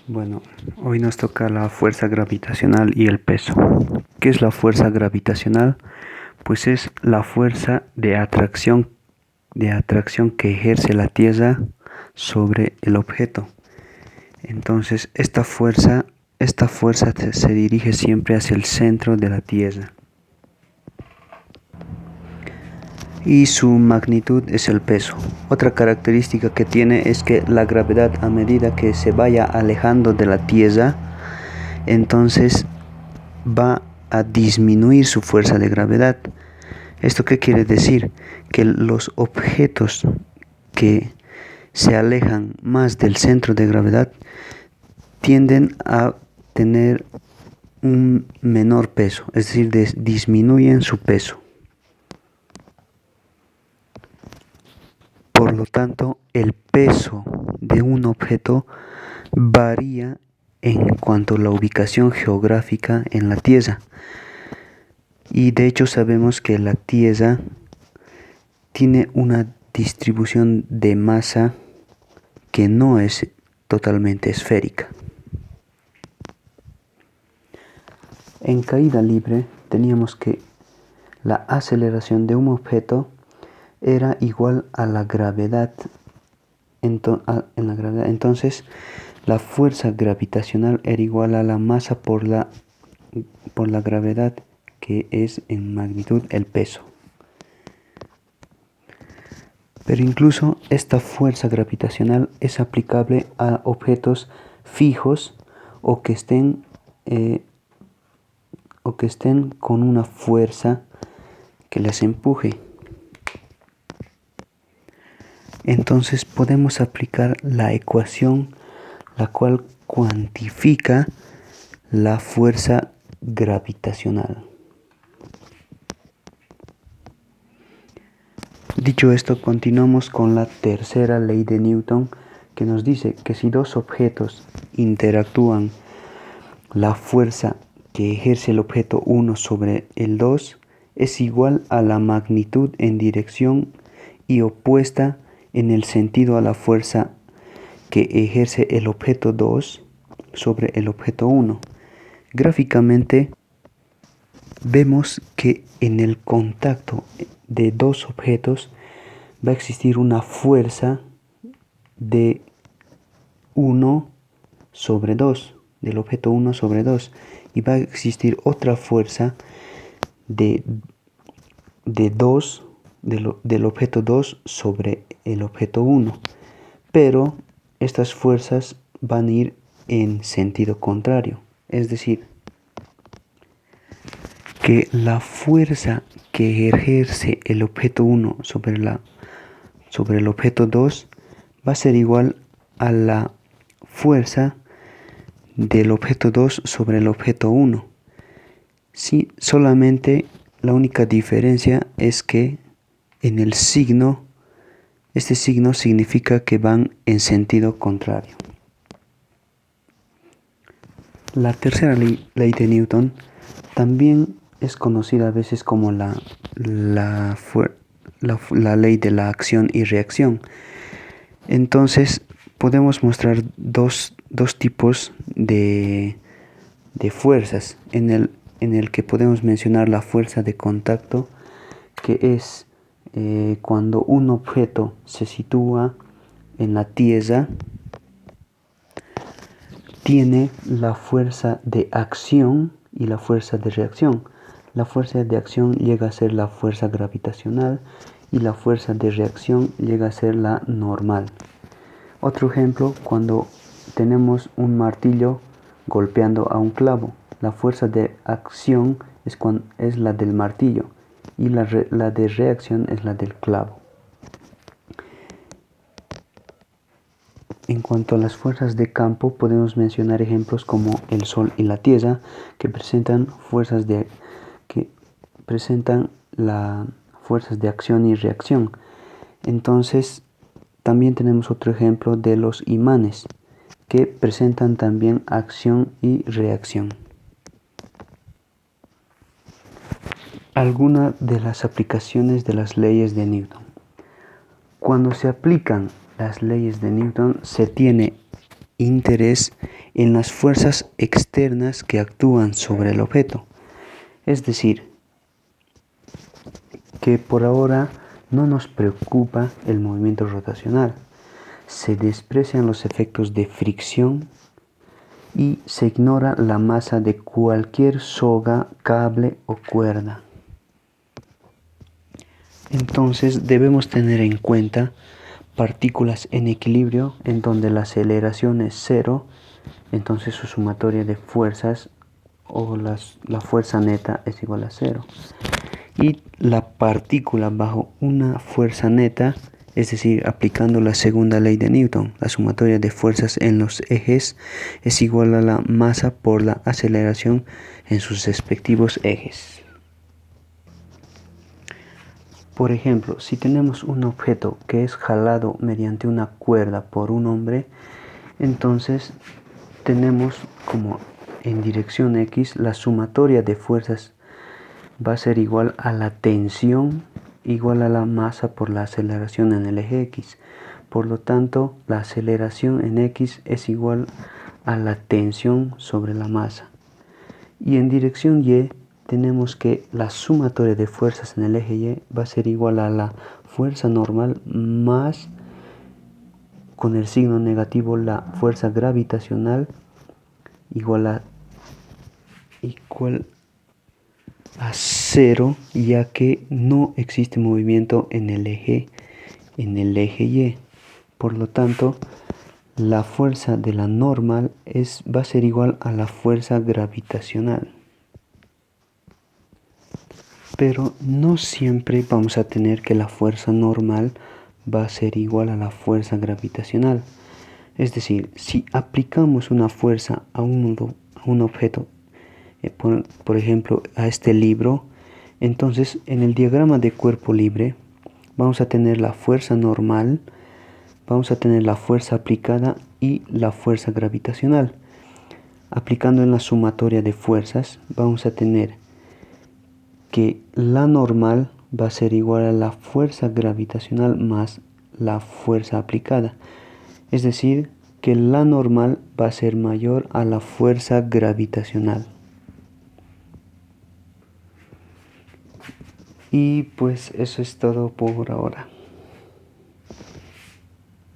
Bueno, hoy nos toca la fuerza gravitacional y el peso. ¿Qué es la fuerza gravitacional? Pues es la fuerza de atracción que ejerce la Tierra sobre el objeto. Entonces, esta fuerza se dirige siempre hacia el centro de la Tierra. Y su magnitud es el peso. Otra característica que tiene es que la gravedad, a medida que se vaya alejando de la Tierra, entonces va a disminuir su fuerza de gravedad. ¿Esto qué quiere decir? Que los objetos que se alejan más del centro de gravedad tienden a tener un menor peso, es decir, disminuyen su peso. Por lo tanto, el peso de un objeto varía en cuanto a la ubicación geográfica en la Tierra. Y de hecho sabemos que la Tierra tiene una distribución de masa que no es totalmente esférica. En caída libre teníamos que la aceleración de un objeto era igual a la gravedad. Entonces, la fuerza gravitacional era igual a la masa por la gravedad, que es en magnitud el peso. Pero incluso esta fuerza gravitacional es aplicable a objetos fijos o que estén con una fuerza que les empuje. Entonces podemos aplicar la ecuación la cual cuantifica la fuerza gravitacional. Dicho esto, continuamos con la tercera ley de Newton, que nos dice que si dos objetos interactúan, la fuerza que ejerce el objeto 1 sobre el 2 es igual a la magnitud en dirección y opuesta en el sentido a la fuerza que ejerce el objeto 2 sobre el objeto 1. Gráficamente vemos que en el contacto de dos objetos va a existir una fuerza de 1 sobre 2, del objeto 1 sobre 2, y va a existir otra fuerza de 2 del objeto 2 sobre el objeto 1, pero estas fuerzas van a ir en sentido contrario, es decir, que la fuerza que ejerce el objeto 1 sobre el objeto 2 va a ser igual a la fuerza del objeto 2 sobre el objeto 1. Sí, solamente la única diferencia es que en el signo, este signo significa que van en sentido contrario. La tercera ley de Newton también es conocida a veces como la ley de la acción y reacción. Entonces podemos mostrar dos tipos de fuerzas en el que podemos mencionar la fuerza de contacto, que es cuando un objeto se sitúa en la Tierra, tiene la fuerza de acción y la fuerza de reacción. La fuerza de acción llega a ser la fuerza gravitacional y la fuerza de reacción llega a ser la normal. Otro ejemplo, cuando tenemos un martillo golpeando a un clavo, la fuerza de acción es la del martillo y la de reacción es la del clavo. En cuanto a las fuerzas de campo, podemos mencionar ejemplos como el Sol y la Tierra, que presentan fuerzas de acción y reacción. Entonces, también tenemos otro ejemplo de los imanes, que presentan también acción y reacción. Algunas de las aplicaciones de las leyes de Newton. Cuando se aplican las leyes de Newton, se tiene interés en las fuerzas externas que actúan sobre el objeto. Es decir, que por ahora no nos preocupa el movimiento rotacional. Se desprecian los efectos de fricción y se ignora la masa de cualquier soga, cable o cuerda. Entonces debemos tener en cuenta partículas en equilibrio en donde la aceleración es cero, entonces su sumatoria de fuerzas o la fuerza neta es igual a cero. Y la partícula bajo una fuerza neta, es decir, aplicando la segunda ley de Newton, la sumatoria de fuerzas en los ejes es igual a la masa por la aceleración en sus respectivos ejes. Por ejemplo, si tenemos un objeto que es jalado mediante una cuerda por un hombre, entonces tenemos como en dirección X la sumatoria de fuerzas va a ser igual a la tensión igual a la masa por la aceleración en el eje X. Por lo tanto, la aceleración en X es igual a la tensión sobre la masa. Y en dirección Y tenemos que la sumatoria de fuerzas en el eje Y va a ser igual a la fuerza normal más, con el signo negativo, la fuerza gravitacional igual a cero, ya que no existe movimiento en el eje Y. Por lo tanto, la fuerza de la normal va a ser igual a la fuerza gravitacional. Pero no siempre vamos a tener que la fuerza normal va a ser igual a la fuerza gravitacional. Es decir, si aplicamos una fuerza a un objeto, por ejemplo a este libro, entonces en el diagrama de cuerpo libre vamos a tener la fuerza normal, vamos a tener la fuerza aplicada y la fuerza gravitacional. Aplicando en la sumatoria de fuerzas vamos a tener que la normal va a ser igual a la fuerza gravitacional más la fuerza aplicada. Es decir, que la normal va a ser mayor a la fuerza gravitacional. Y pues eso es todo por ahora.